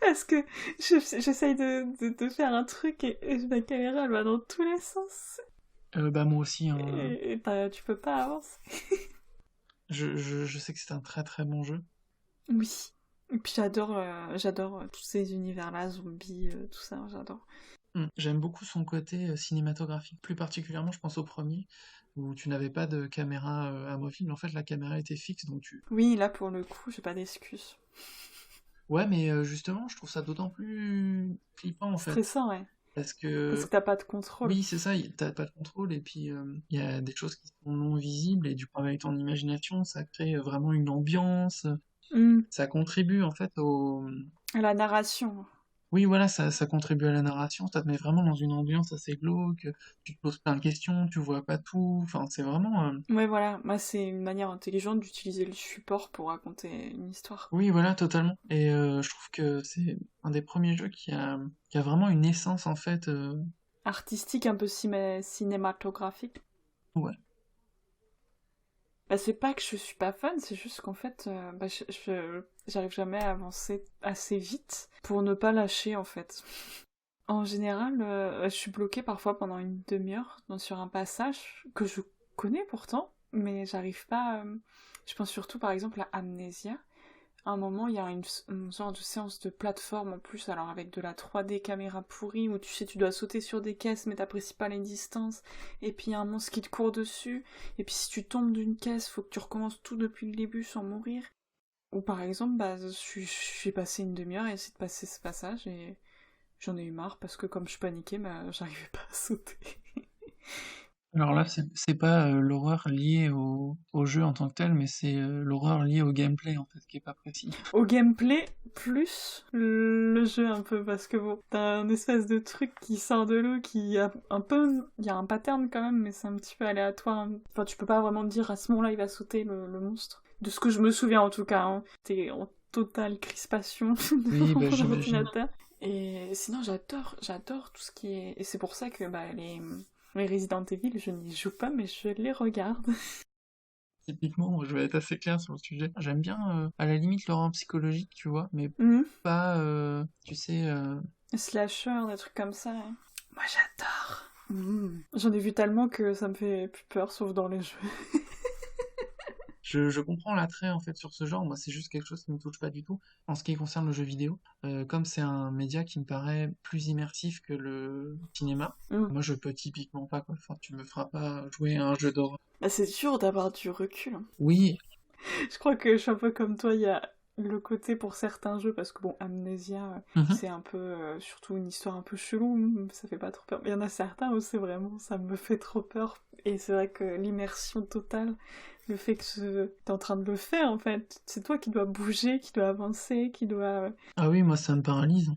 Speaker 2: Parce que j'essaye de faire un truc et ma caméra elle va dans tous les sens.
Speaker 1: Bah moi aussi, hein,
Speaker 2: Et tu peux pas avancer.
Speaker 1: je sais que c'est un très très bon jeu.
Speaker 2: Oui. Et puis j'adore tous ces univers-là, zombies, tout ça, j'adore.
Speaker 1: J'aime beaucoup son côté cinématographique, plus particulièrement je pense au premier, où tu n'avais pas de caméra amovible, en fait la caméra était fixe, donc tu...
Speaker 2: Oui, là pour le coup, j'ai pas d'excuses.
Speaker 1: Ouais, mais justement, je trouve ça d'autant plus flippant en fait,
Speaker 2: Stressant, ouais.
Speaker 1: parce
Speaker 2: Parce que
Speaker 1: que
Speaker 2: t'as pas de contrôle.
Speaker 1: oui, c'est ça, t'as pas de contrôle, et puis il y a des choses qui sont non visibles, et du coup avec ton imagination, ça crée vraiment une ambiance,
Speaker 2: Hmm.
Speaker 1: ça contribue en fait
Speaker 2: La narration.
Speaker 1: Oui, voilà, ça contribue à la narration, ça te met vraiment dans une ambiance assez glauque, tu te poses plein de questions, tu vois pas tout, enfin, c'est vraiment...
Speaker 2: Ouais, voilà, moi c'est une manière intelligente d'utiliser le support pour raconter une histoire.
Speaker 1: Oui, voilà, totalement. Et je trouve que c'est un des premiers jeux qui a vraiment une essence, en fait.
Speaker 2: Artistique, un peu cinématographique.
Speaker 1: Ouais.
Speaker 2: Bah, c'est pas que je suis pas fan, c'est juste qu'en fait, j'arrive jamais à avancer assez vite pour ne pas lâcher en fait. En général, je suis bloquée parfois pendant une demi-heure sur un passage que je connais pourtant, mais j'arrive pas. Je pense surtout par exemple à Amnesia. À un moment, il y a une sorte de séance de plateforme en plus, alors avec de la 3D caméra pourrie, où tu sais, tu dois sauter sur des caisses, mais t'apprécies pas les distances, et puis il y a un monstre qui te court dessus, et puis si tu tombes d'une caisse, faut que tu recommences tout depuis le début sans mourir. Ou par exemple, bah, j'ai passé une demi-heure à essayer de passer ce passage, et j'en ai eu marre, parce que comme je paniquais, bah, j'arrivais pas à sauter.
Speaker 1: Alors là, c'est pas l'horreur liée au jeu en tant que tel, mais c'est l'horreur liée au gameplay, en fait, qui est pas précis.
Speaker 2: Au gameplay, plus le jeu un peu, parce que bon, t'as un espèce de truc qui sort de l'eau, qui a un peu... Il y a un pattern quand même, mais c'est un petit peu aléatoire. Enfin, tu peux pas vraiment dire à ce moment-là, il va sauter le monstre. De ce que je me souviens en tout cas, hein. T'es en totale crispation
Speaker 1: Oui,
Speaker 2: devant
Speaker 1: bah
Speaker 2: ton
Speaker 1: j'imagine.
Speaker 2: ordinateur. Et sinon, j'adore tout ce qui est... Et c'est pour ça que bah, les Resident Evil, je n'y joue pas, mais je les regarde.
Speaker 1: Typiquement, moi, je vais être assez clair sur le sujet. J'aime bien, à la limite, l'horreur psychologique, tu vois, mais
Speaker 2: Mhm.
Speaker 1: pas, tu sais,
Speaker 2: Slasher, des trucs comme ça, hein. Moi j'adore. J'en ai vu tellement que ça me fait plus peur, sauf dans les jeux.
Speaker 1: je comprends l'attrait en fait sur ce genre, moi c'est juste quelque chose qui me touche pas du tout. En ce qui concerne le jeu vidéo, comme c'est un média qui me paraît plus immersif que le cinéma,
Speaker 2: Mm.
Speaker 1: moi je peux typiquement pas quoi. Enfin, tu me feras pas jouer à un jeu d'horreur.
Speaker 2: Bah, c'est dur d'avoir du recul, hein.
Speaker 1: Oui,
Speaker 2: Je crois que je suis un peu comme toi, il y a le côté pour certains jeux, parce que bon, Amnesia,
Speaker 1: mhm.
Speaker 2: c'est un peu, surtout une histoire un peu chelou, ça fait pas trop peur. Mais il y en a certains où c'est vraiment, ça me fait trop peur. Et c'est vrai que l'immersion totale, le fait que t'es en train de le faire en fait, c'est toi qui dois bouger, qui dois avancer, qui dois...
Speaker 1: Ah oui, moi ça me paralyse.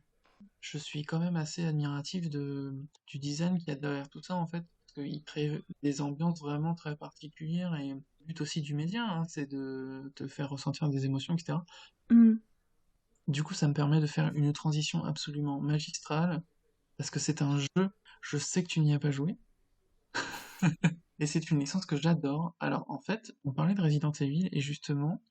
Speaker 1: Je suis quand même assez admiratif du design qu'il y a derrière tout ça en fait, parce qu'il crée des ambiances vraiment très particulières et le but aussi du média, hein, c'est de te faire ressentir des émotions, etc.
Speaker 2: Mm.
Speaker 1: Du coup, ça me permet de faire une transition absolument magistrale, parce que c'est un jeu, je sais que tu n'y as pas joué, et c'est une licence que j'adore. Alors en fait, on parlait de Resident Evil, et justement,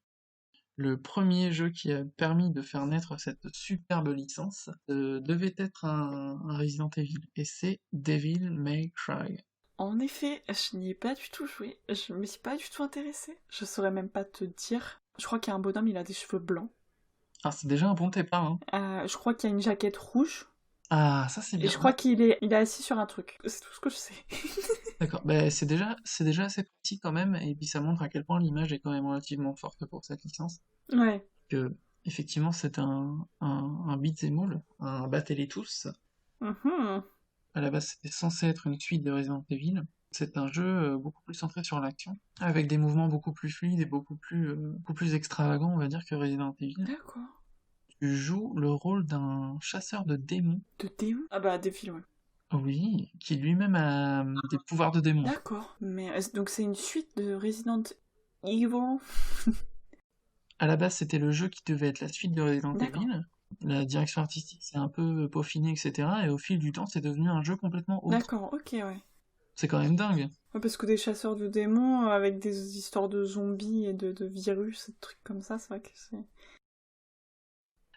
Speaker 1: le premier jeu qui a permis de faire naître cette superbe licence devait être un Resident Evil, et c'est Devil May Cry.
Speaker 2: En effet, je n'y ai pas du tout joué. Je me suis pas du tout intéressée. Je saurais même pas te dire. Je crois qu'il y a un bonhomme, il a des cheveux blancs.
Speaker 1: Ah, c'est déjà un bon départ, hein.
Speaker 2: Je crois qu'il y a une jaquette rouge.
Speaker 1: Ah, ça c'est
Speaker 2: Et
Speaker 1: bien.
Speaker 2: je crois
Speaker 1: Bah,
Speaker 2: qu'il est assis sur un truc. C'est tout ce que je sais.
Speaker 1: d'accord, bah, c'est déjà assez précis quand même, et puis ça montre à quel point l'image est quand même relativement forte pour cette licence.
Speaker 2: Ouais.
Speaker 1: Que effectivement c'est un beat'em all, un battle et tous.
Speaker 2: Mhm.
Speaker 1: À la base c'était censé être une suite de Resident Evil. C'est un jeu beaucoup plus centré sur l'action, avec des mouvements beaucoup plus fluides et beaucoup plus extravagants, on va dire, que Resident Evil.
Speaker 2: D'accord.
Speaker 1: Tu joues le rôle d'un chasseur de démons,
Speaker 2: De démons? Ah bah, des films, ouais.
Speaker 1: oui, qui lui-même a des pouvoirs de démon.
Speaker 2: D'accord. Mais donc c'est une suite de Resident Evil.
Speaker 1: À la base c'était le jeu qui devait être la suite de Resident
Speaker 2: D'accord.
Speaker 1: Evil. La direction artistique s'est un peu peaufinée, etc. Et au fil du temps, c'est devenu un jeu complètement autre.
Speaker 2: D'accord, ok, ouais.
Speaker 1: C'est quand même dingue.
Speaker 2: Ouais, parce que des chasseurs de démons avec des histoires de zombies et de virus et de trucs comme ça, c'est vrai que c'est...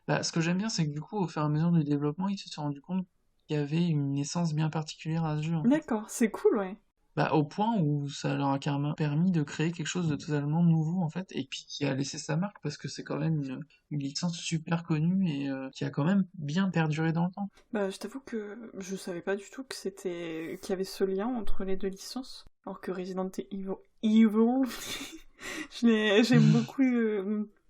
Speaker 1: Bah, ce que j'aime bien, c'est que du coup, au fur et à mesure du développement, ils se sont rendus compte qu'il y avait une essence bien particulière à ce jeu, en fait.
Speaker 2: D'accord, c'est cool, ouais.
Speaker 1: Bah, au point où ça leur a carrément permis de créer quelque chose de totalement nouveau, en fait, et puis qui a laissé sa marque, parce que c'est quand même une licence super connue et qui a quand même bien perduré dans le temps.
Speaker 2: Bah, je t'avoue que je savais pas du tout que qu'il y avait ce lien entre les deux licences. Alors que Resident Evil, j'aime beaucoup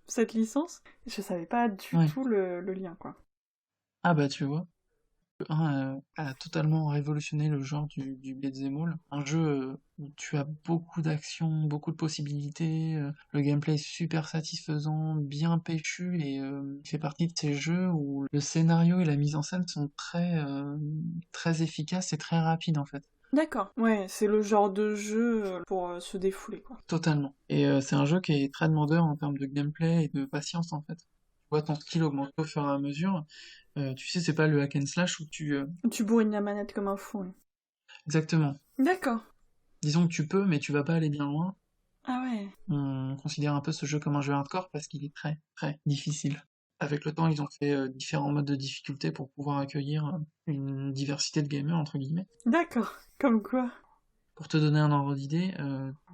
Speaker 2: cette licence. Je savais pas du
Speaker 1: Ouais.
Speaker 2: tout le lien, quoi.
Speaker 1: Ah bah, tu vois. Le 1 a totalement révolutionné le genre du beat'em all. Un jeu où tu as beaucoup d'actions, beaucoup de possibilités, le gameplay est super satisfaisant, bien péchu, et il fait partie de ces jeux où le scénario et la mise en scène sont très efficaces et très rapides en fait.
Speaker 2: D'accord. Ouais, c'est le genre de jeu pour se défouler, quoi.
Speaker 1: Totalement. Et c'est un jeu qui est très demandeur en termes de gameplay et de patience en fait. Tu vois ton skill augmenter au fur et à mesure. Tu sais, c'est pas le hack and slash où
Speaker 2: Tu bourrines la manette comme un fou. Ouais.
Speaker 1: Exactement.
Speaker 2: D'accord.
Speaker 1: Disons que tu peux, mais tu vas pas aller bien loin.
Speaker 2: Ah ouais.
Speaker 1: On considère un peu ce jeu comme un jeu hardcore parce qu'il est très très difficile. Avec le temps, ils ont fait différents modes de difficulté pour pouvoir accueillir une diversité de gamers, entre guillemets.
Speaker 2: D'accord. Comme quoi.
Speaker 1: Pour te donner un ordre d'idée,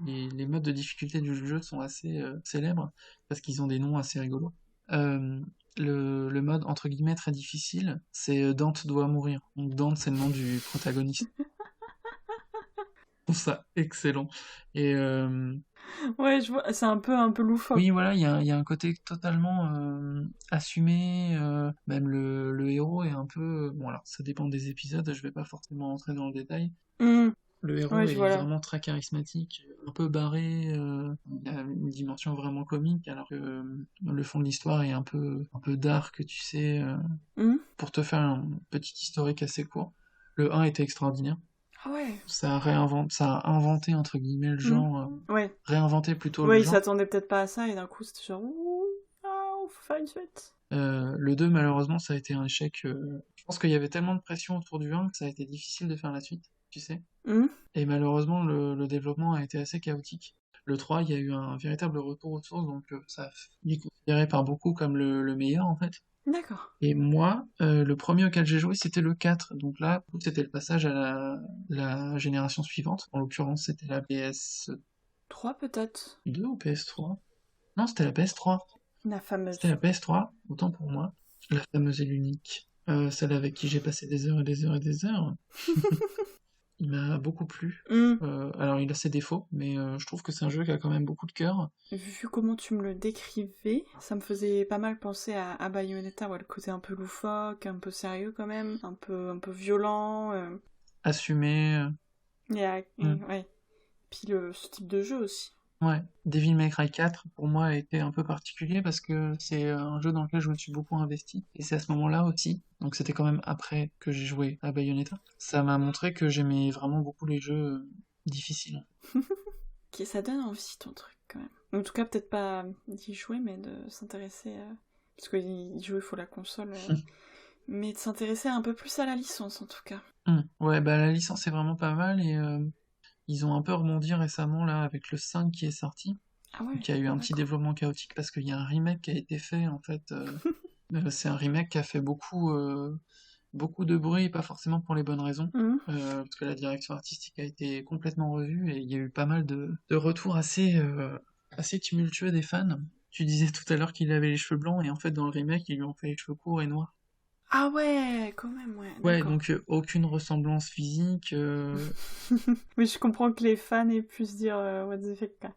Speaker 1: les modes de difficulté du jeu sont assez célèbres parce qu'ils ont des noms assez rigolos. Euh, le mode entre guillemets très difficile, c'est Dante doit mourir. Donc Dante, c'est le nom du protagoniste. Je trouve ça excellent. Et
Speaker 2: Ouais, je vois. C'est un peu loufoque.
Speaker 1: oui, voilà, il y a un côté totalement assumé. Même le héros est un peu. Bon, alors, ça dépend des épisodes, je vais pas forcément entrer dans le détail.
Speaker 2: Hmm.
Speaker 1: Le héros
Speaker 2: Ouais, je
Speaker 1: est
Speaker 2: vois là.
Speaker 1: vraiment très charismatique, un peu barré, il y a une dimension vraiment comique, alors que le fond de l'histoire est un peu dark, tu sais.
Speaker 2: Hmm.
Speaker 1: Pour te faire un petit historique assez court, le 1 était extraordinaire.
Speaker 2: Ah ouais.
Speaker 1: Ça a inventé, entre guillemets, le
Speaker 2: Hmm.
Speaker 1: genre.
Speaker 2: Ouais.
Speaker 1: Réinventé plutôt le
Speaker 2: Ouais, il
Speaker 1: genre.
Speaker 2: s'attendait peut-être pas à ça et d'un coup c'était genre ouh, ah, faut faire une suite.
Speaker 1: Le 2, malheureusement, ça a été un échec. Je pense qu'il y avait tellement de pression autour du 1 que ça a été difficile de faire la suite, tu sais.
Speaker 2: Hmm.
Speaker 1: Et malheureusement, le développement a été assez chaotique. Le 3, il y a eu un véritable retour aux sources, donc ça est considéré par beaucoup comme le meilleur en fait.
Speaker 2: D'accord.
Speaker 1: Et moi, le premier auquel j'ai joué, c'était le 4. Donc là, c'était le passage à la génération suivante. En l'occurrence, c'était la PS2
Speaker 2: 3 peut-être.
Speaker 1: ou PS3? Non, c'était la PS3.
Speaker 2: La
Speaker 1: C'était la
Speaker 2: fameuse.
Speaker 1: PS3, autant pour moi. La fameuse et l'unique. Celle avec qui j'ai passé des heures et des heures et des heures. Il m'a beaucoup plu.
Speaker 2: Hmm.
Speaker 1: Alors il a ses défauts, mais je trouve que c'est un jeu qui a quand même beaucoup de cœur.
Speaker 2: Vu comment tu me le décrivais, ça me faisait pas mal penser à Bayonetta, ouais, le côté un peu loufoque, un peu sérieux quand même, un peu violent.
Speaker 1: Assumé. Hmm.
Speaker 2: Ouais. Puis ce type de jeu aussi.
Speaker 1: Ouais. Devil May Cry 4, pour moi, a été un peu particulier parce que c'est un jeu dans lequel je me suis beaucoup investi. Et c'est à ce moment-là aussi, donc c'était quand même après que j'ai joué à Bayonetta, ça m'a montré que j'aimais vraiment beaucoup les jeux difficiles.
Speaker 2: Ok, ça donne envie ton truc quand même. En tout cas, peut-être pas d'y jouer, mais de s'intéresser. Parce qu'y jouer, il faut la console. Mais de s'intéresser un peu plus à la licence en tout cas.
Speaker 1: Ouais, bah la licence est vraiment pas mal et ils ont un peu rebondi récemment là avec le 5 qui est sorti.
Speaker 2: Ah ouais,
Speaker 1: Donc il y a eu un petit
Speaker 2: d'accord.
Speaker 1: développement chaotique parce qu'il y a un remake qui a été fait en fait. C'est un remake qui a fait beaucoup de bruit, pas forcément pour les bonnes raisons.
Speaker 2: Mhm.
Speaker 1: Parce que la direction artistique a été complètement revue et il y a eu pas mal de retours assez tumultueux des fans. Tu disais tout à l'heure qu'il avait les cheveux blancs et en fait dans le remake ils lui ont fait les cheveux courts et noirs.
Speaker 2: Ah ouais, quand même, ouais,
Speaker 1: Ouais,
Speaker 2: d'accord.
Speaker 1: donc aucune ressemblance physique.
Speaker 2: Mais je comprends que les fans aient pu se dire what the fuck, quoi.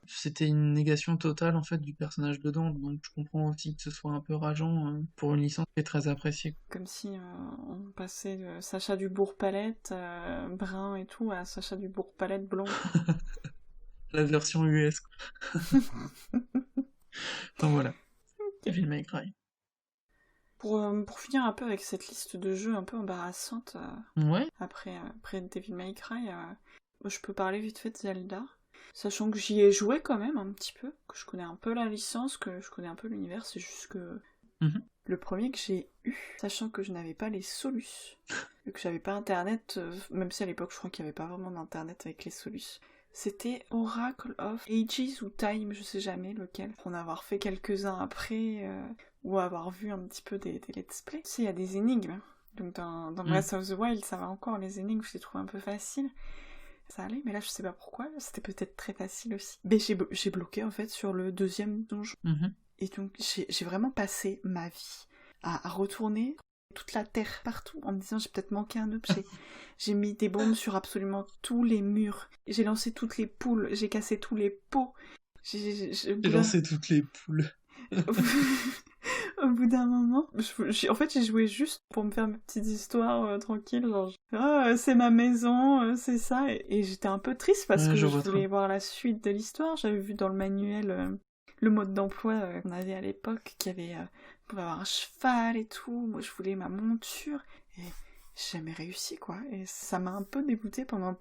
Speaker 1: C'était une négation totale en fait du personnage dedans, donc je comprends aussi que ce soit un peu rageant pour une licence qui est très appréciée.
Speaker 2: Comme si on passait de Sacha Dubourg-Palette, brun et tout, à Sacha Dubourg-Palette blond, quoi.
Speaker 1: La version US, quoi. Enfin voilà, Devil May Cry.
Speaker 2: Pour finir un peu avec cette liste de jeux un peu embarrassante,
Speaker 1: Ouais,
Speaker 2: après Devil May Cry, je peux parler vite fait de Zelda. Sachant que j'y ai joué quand même un petit peu, que je connais un peu la licence, que je connais un peu l'univers, c'est juste que
Speaker 1: mhm.
Speaker 2: le premier que j'ai eu, sachant que je n'avais pas les solus, et que j'avais pas internet, même si à l'époque je crois qu'il n'y avait pas vraiment d'internet avec les solus, c'était Oracle of Ages ou Time, je sais jamais lequel. Pour en avoir fait quelques-uns après, ou avoir vu un petit peu des let's play. Tu sais, il y a des énigmes. Donc dans Breath of the Wild, ça va encore, les énigmes, je les trouve un peu faciles. Ça allait, mais là je sais pas pourquoi, c'était peut-être très facile aussi. Mais j'ai bloqué en fait sur le deuxième donjon.
Speaker 1: Mhm.
Speaker 2: Et donc j'ai vraiment passé ma vie à retourner toute la terre partout en me disant j'ai peut-être manqué un objet. J'ai mis des bombes sur absolument tous les murs. J'ai lancé toutes les poules, j'ai cassé tous les pots.
Speaker 1: J'ai lancé toutes les poules.
Speaker 2: Au bout d'un moment, en fait, j'ai joué juste pour me faire mes petites histoires tranquilles, genre, ah, c'est ma maison, c'est ça, et j'étais un peu triste parce
Speaker 1: Ouais, je
Speaker 2: que je
Speaker 1: vois très
Speaker 2: voulais
Speaker 1: bien.
Speaker 2: voir la suite de l'histoire. J'avais vu dans le manuel le mode d'emploi qu'on avait à l'époque, qu'il y avait, on pouvait avoir un cheval et tout. Moi, je voulais ma monture, et j'ai jamais réussi, quoi. Et ça m'a un peu dégoûté pendant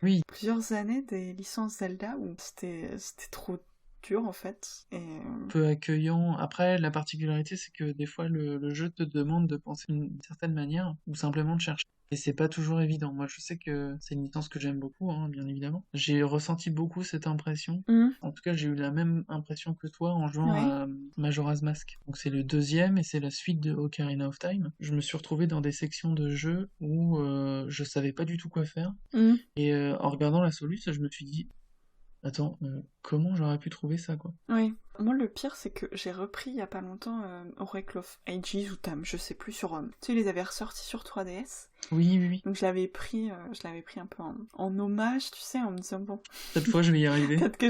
Speaker 1: Oui,
Speaker 2: plusieurs années des licences Zelda où c'était trop dur en fait. Et
Speaker 1: peu accueillant. Après, la particularité, c'est que des fois, le jeu te demande de penser d'une certaine manière, ou simplement de chercher. Et c'est pas toujours évident. Moi, je sais que c'est une licence que j'aime beaucoup, hein, bien évidemment. J'ai ressenti beaucoup cette impression.
Speaker 2: Hmm,
Speaker 1: En tout cas, j'ai eu la même impression que toi en jouant
Speaker 2: ouais.
Speaker 1: à Majora's Mask. Donc c'est le deuxième et c'est la suite de Ocarina of Time. Je me suis retrouvé dans des sections de jeu où je savais pas du tout quoi faire.
Speaker 2: Hmm,
Speaker 1: Et en regardant la soluce, je me suis dit, attends, comment j'aurais pu trouver ça, quoi?
Speaker 2: ouais. Moi, le pire, c'est que j'ai repris il y a pas longtemps Oracle of Ages ou Tam, je sais plus, sur. Tu sais, ils les avaient ressortis sur 3DS.
Speaker 1: Oui, oui, oui.
Speaker 2: Donc je l'avais pris un peu en hommage, tu sais, en me disant, bon,
Speaker 1: Cette fois, je vais y arriver.
Speaker 2: peut-être que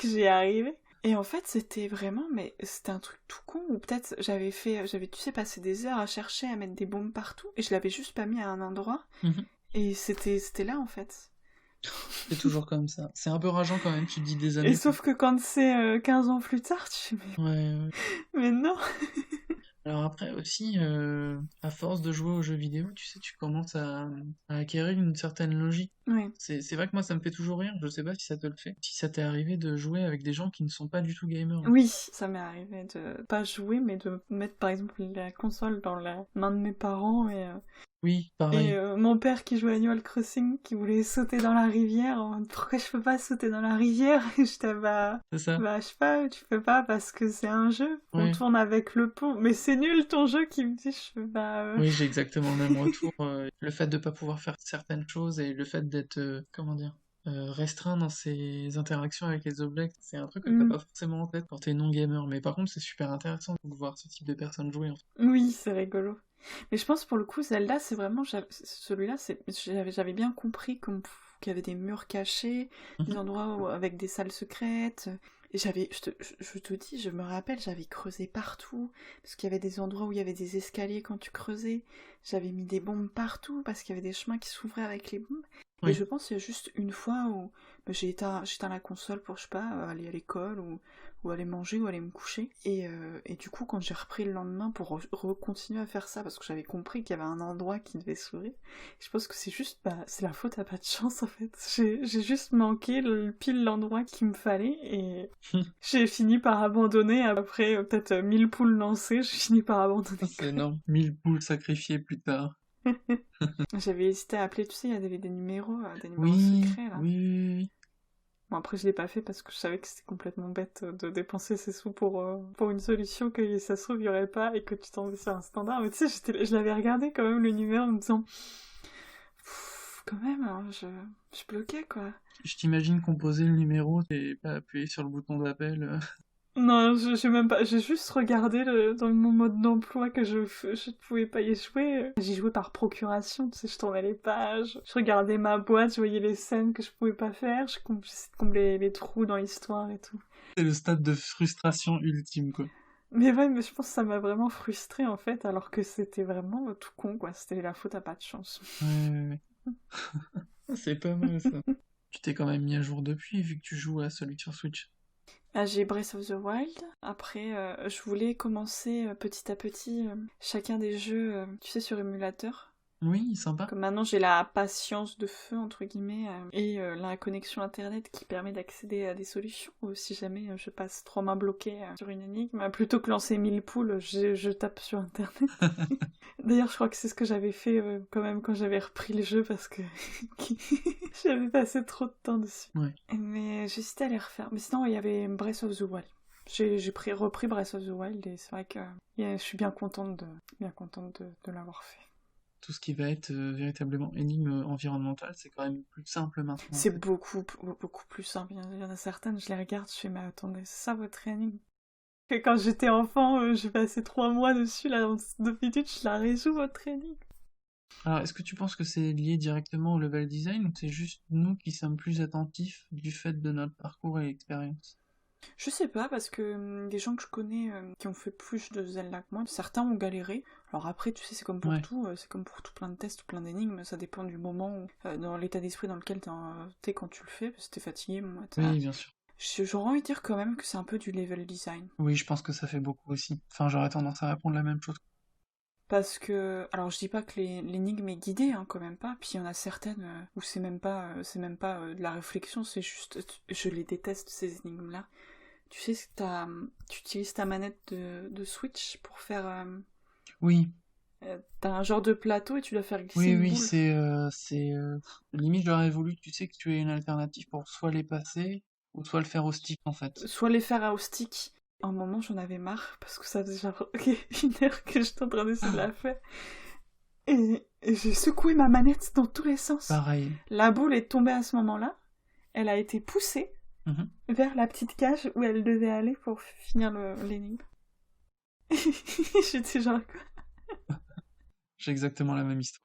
Speaker 2: j'y ai arrivé. Et en fait, c'était vraiment, mais c'était un truc tout con, ou peut-être j'avais, tu sais, passé des heures à chercher à mettre des bombes partout, et je l'avais juste pas mis à un endroit,
Speaker 1: Mhm.
Speaker 2: et c'était là en fait.
Speaker 1: C'est toujours comme ça. C'est un peu rageant quand même, tu te dis des
Speaker 2: Et
Speaker 1: années plus
Speaker 2: sauf que quand c'est 15 ans plus tard, tu fais,
Speaker 1: tard. Ouais, ouais.
Speaker 2: mais non.
Speaker 1: Alors après aussi, à force de jouer aux jeux vidéo, tu sais, tu commences à acquérir une certaine logique.
Speaker 2: Ouais.
Speaker 1: C'est vrai que moi, ça me fait toujours rire. Je sais pas si ça te le fait. Si ça t'est arrivé de jouer avec des gens qui ne sont pas du tout gamers.
Speaker 2: Oui, ça m'est arrivé de pas jouer, mais de mettre par exemple la console dans la main de mes parents
Speaker 1: Oui,
Speaker 2: et
Speaker 1: pareil.
Speaker 2: mon père qui jouait à Animal Crossing qui voulait sauter dans la rivière. En mode, pourquoi je peux pas sauter dans la rivière? Et j'étais
Speaker 1: C'est ça.
Speaker 2: bah je sais pas, tu peux pas parce que c'est un jeu. On
Speaker 1: Ouais.
Speaker 2: tourne avec le pont, mais c'est nul ton jeu qui me dit je fais
Speaker 1: Oui, j'ai exactement le même retour. Le fait de pas pouvoir faire certaines choses et le fait d'être, comment dire, restreint dans ses interactions avec les objets, c'est un truc que t'as
Speaker 2: hmm.
Speaker 1: pas forcément en tête quand t'es non gamer. Mais par contre, c'est super intéressant de voir ce type de personnes jouer, en fait.
Speaker 2: Oui, c'est rigolo. Mais je pense pour le coup, Zelda, c'est vraiment. Celui-là, j'avais bien compris qu'il y avait des murs cachés, des
Speaker 1: Mhm.
Speaker 2: endroits avec des salles secrètes. Et je te dis, je me rappelle, j'avais creusé partout, parce qu'il y avait des endroits où il y avait des escaliers quand tu creusais. J'avais mis des bombes partout, parce qu'il y avait des chemins qui s'ouvraient avec les bombes. Et
Speaker 1: Oui.
Speaker 2: je pense qu'il y a juste une fois où bah, j'ai éteint la console pour, je sais pas, aller à l'école ou aller manger ou aller me coucher. Et du coup, quand j'ai repris le lendemain pour continuer à faire ça, parce que j'avais compris qu'il y avait un endroit qui devait s'ouvrir, je pense que c'est juste, bah, c'est la faute à pas de chance en fait. J'ai juste manqué pile l'endroit qu'il me fallait et j'ai fini par abandonner après peut-être 1000 poules lancées, j'ai fini par abandonner.
Speaker 1: C'est énorme. 1000 poules sacrifiées plus tard.
Speaker 2: J'avais hésité à appeler, tu sais, il y avait des numéros
Speaker 1: Oui,
Speaker 2: secrets là.
Speaker 1: oui, oui, oui.
Speaker 2: Bon, après, je l'ai pas fait parce que je savais que c'était complètement bête de dépenser ses sous pour une solution que ça se trouve, il y aurait pas et que tu tombais sur un standard. Mais tu sais, je l'avais regardé quand même le numéro en me disant, quand même, hein, je bloquais quoi.
Speaker 1: Je t'imagine composer le numéro et pas appuyer sur le bouton d'appel.
Speaker 2: Non, j'ai même pas, j'ai juste regardé dans mon mode d'emploi que je ne pouvais pas y jouer. J'y jouais par procuration, tu sais, je tournais les pages, je regardais ma boîte, je voyais les scènes que je pouvais pas faire, j'essayais de combler les trous dans l'histoire et tout.
Speaker 1: C'est le stade de frustration ultime, quoi.
Speaker 2: Mais ouais, mais je pense que ça m'a vraiment frustrée en fait, alors que c'était vraiment tout con quoi, c'était la faute à pas de chance.
Speaker 1: Ouais, ouais, ouais. C'est pas mal ça. Tu t'es quand même mis à jour depuis, vu que tu joues à celui sur Switch.
Speaker 2: Là, j'ai Breath of the Wild. Après, je voulais commencer petit à petit chacun des jeux, tu sais, sur émulateur.
Speaker 1: Oui, sympa.
Speaker 2: Comme maintenant j'ai la patience de feu, entre guillemets, et la connexion internet qui permet d'accéder à des solutions. Ou si jamais je passe 3 mois bloquée sur une énigme, plutôt que lancer 1000 poules, je tape sur internet. D'ailleurs, je crois que c'est ce que j'avais fait quand même quand j'avais repris le jeu parce que j'avais passé trop de temps dessus.
Speaker 1: Ouais.
Speaker 2: Mais j'hésitais à les refaire. Mais sinon, il y avait Breath of the Wild. J'ai repris Breath of the Wild et c'est vrai que je suis bien contente de l'avoir fait.
Speaker 1: Tout ce qui va être véritablement énigme environnementale, c'est quand même plus simple maintenant, en
Speaker 2: C'est
Speaker 1: fait.
Speaker 2: beaucoup plus simple. Il y en a certaines, je les regarde, je fais, mais attendez, c'est ça votre énigme? Et quand j'étais enfant, j'ai passé 3 mois dessus, là, d'habitude, je la résous, votre énigme.
Speaker 1: Alors, est-ce que tu penses que c'est lié directement au level design ou c'est juste nous qui sommes plus attentifs du fait de notre parcours et expérience?
Speaker 2: Je sais pas, parce que des gens que je connais qui ont fait plus de Zelda que moi, certains ont galéré. Alors après, tu sais, c'est comme pour
Speaker 1: Ouais,
Speaker 2: tout, c'est comme pour tout plein de tests, plein d'énigmes, ça dépend du moment, dans l'état d'esprit dans lequel t'es quand tu le fais, parce que t'es fatigué, moi,
Speaker 1: oui, bien sûr.
Speaker 2: J'aurais envie de dire quand même que c'est un peu du level design.
Speaker 1: Oui, je pense que ça fait beaucoup aussi. Enfin, j'aurais tendance à répondre la même chose.
Speaker 2: Parce que, alors je dis pas que l'énigme est guidée, hein, quand même pas, puis il y en a certaines où c'est même pas de la réflexion, c'est juste, je les déteste ces énigmes-là. Tu sais, tu utilises ta manette de Switch pour faire,
Speaker 1: Oui,
Speaker 2: t'as un genre de plateau et tu dois faire glisser
Speaker 1: oui,
Speaker 2: une
Speaker 1: oui,
Speaker 2: boule.
Speaker 1: limite, j'aurais voulu, tu sais, que tu aies une alternative pour soit les passer, ou soit le faire au stick, en fait.
Speaker 2: Soit les faire au stick. À un moment, j'en avais marre, parce que ça faisait genre une heure que j'étais en train d'essayer de la faire. Et j'ai secoué ma manette dans tous les sens.
Speaker 1: Pareil.
Speaker 2: La boule est tombée à ce moment-là. Elle a été poussée
Speaker 1: Mhm.
Speaker 2: vers la petite cage où elle devait aller pour finir l'énigme. J'étais genre,
Speaker 1: J'ai exactement la même histoire.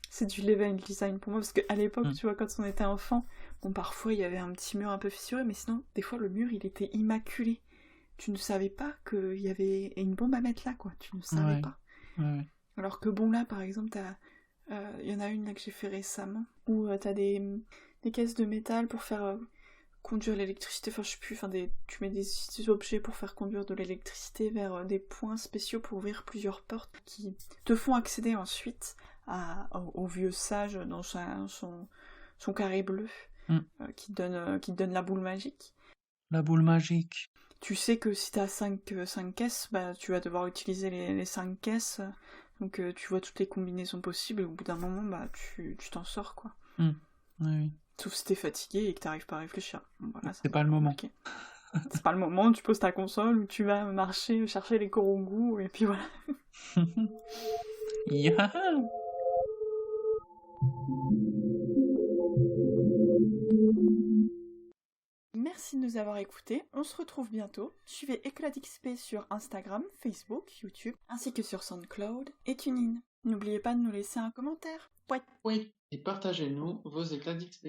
Speaker 2: c'est du level design pour moi, parce qu'à l'époque,
Speaker 1: Mm.
Speaker 2: tu vois, quand on était enfant, bon, parfois il y avait un petit mur un peu fissuré, mais sinon, des fois, le mur il était immaculé. Tu ne savais pas qu'il y avait une bombe à mettre là, quoi. Tu ne savais
Speaker 1: Ouais,
Speaker 2: pas.
Speaker 1: ouais,
Speaker 2: Alors que bon, là, par exemple, y en a une là que j'ai fait récemment, où t'as des caisses de métal pour faire conduire l'électricité, enfin je sais plus, tu mets des objets pour faire conduire de l'électricité vers des points spéciaux pour ouvrir plusieurs portes qui te font accéder ensuite au vieux sage dans son carré bleu
Speaker 1: Mm.
Speaker 2: qui te donne la boule magique.
Speaker 1: La boule magique.
Speaker 2: Tu sais que si t'as 5 caisses, bah tu vas devoir utiliser les 5 caisses, donc tu vois toutes les combinaisons possibles et au bout d'un moment, bah tu t'en sors quoi.
Speaker 1: Mm. Oui, oui.
Speaker 2: Sauf si t'es fatigué et que t'arrives pas à réfléchir. Bon, bah là, c'est
Speaker 1: C'est
Speaker 2: un peu
Speaker 1: pas le
Speaker 2: plus
Speaker 1: moment.
Speaker 2: compliqué. C'est pas le moment, tu poses ta console ou tu vas marcher, chercher les Korongu, et puis voilà.
Speaker 1: Yaha.
Speaker 2: Merci de nous avoir écoutés, on se retrouve bientôt. Suivez Éclat d'XP sur Instagram, Facebook, YouTube, ainsi que sur SoundCloud et TuneIn. N'oubliez pas de nous laisser un commentaire. Ouais.
Speaker 1: Oui. Et partagez-nous vos éclats d'XP.